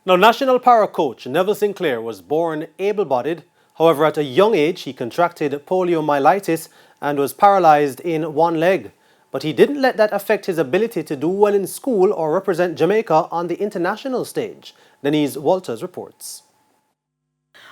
Now, national para coach Neville Sinclair was born able-bodied. However, at a young age, he contracted poliomyelitis and was paralyzed in one leg. But he didn't let that affect his ability to do well in school or represent Jamaica on the international stage. Denise Walters reports.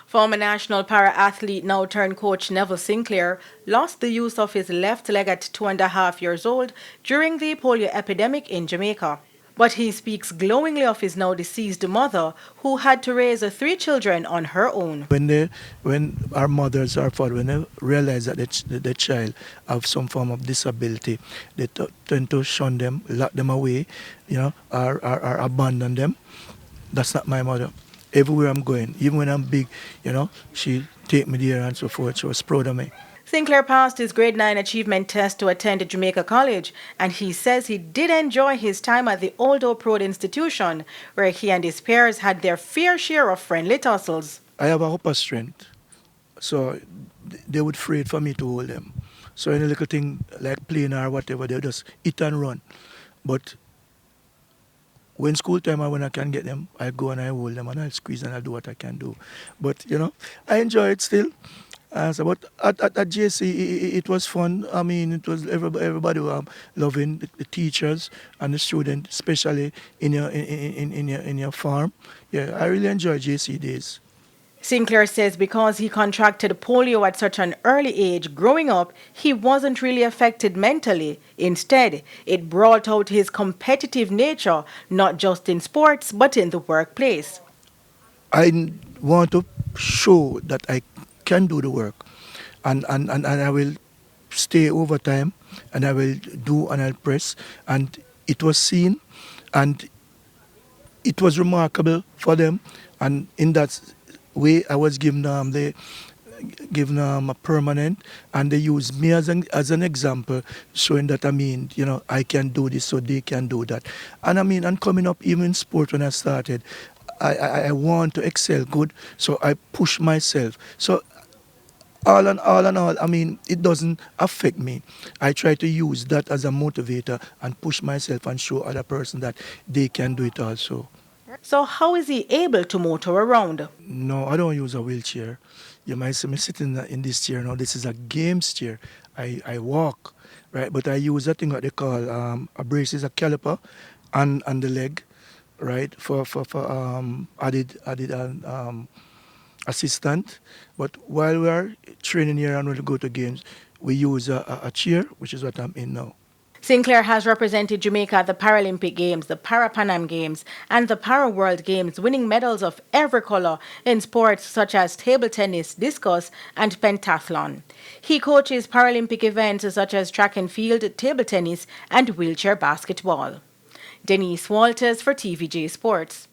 Former national para-athlete, now turned coach Neville Sinclair, lost the use of his left leg at 2.5 years old during the polio epidemic in Jamaica. But he speaks glowingly of his now deceased mother, who had to raise three children on her own. When our mothers or father, when they realize that the child have some form of disability, they tend to shun them, lock them away, or abandon them. That's not my mother. Everywhere I'm going, even when I'm big, she take me there and so forth. She was proud of me. Sinclair passed his grade 9 achievement test to attend Jamaica College, and he says he did enjoy his time at the Old Oak Road institution, where he and his peers had their fair share of friendly tussles. I have a upper strength, so they would afraid for me to hold them. So any little thing like playing or whatever, they just hit and run. But when school time or when I can get them, I go and I hold them and I squeeze and I do what I can do. But I enjoy it still. But at JC, it was fun. I mean, it was everybody loving the teachers and the students, especially in your farm. Yeah, I really enjoy JC days. Sinclair says because he contracted polio at such an early age growing up, he wasn't really affected mentally. Instead, it brought out his competitive nature, not just in sports, but in the workplace. I want to show that I can do the work, and I will stay overtime, and I will do and I'll press. And it was seen, and it was remarkable for them, and in that way I was given a permanent, and they used me as an example, showing that I can do this, so they can do that. And coming up even in sport when I started, I want to excel good, so I push myself. So all in all, it doesn't affect me. I try to use that as a motivator and push myself and show other person that they can do it also. So how is he able to motor around? No, I don't use a wheelchair. You might see me sitting in this chair now. This is a games chair. I walk, right? But I use a thing that they call a brace, is a caliper, and the leg, right? For added assistant. But while we are training here and when we go to games, we use a chair, which is what I'm in now. Sinclair has represented Jamaica at the Paralympic Games, the Para-Pan Games, and the Para-World Games, winning medals of every color in sports such as table tennis, discus, and pentathlon. He coaches Paralympic events such as track and field, table tennis, and wheelchair basketball. Denise Walters for TVJ Sports.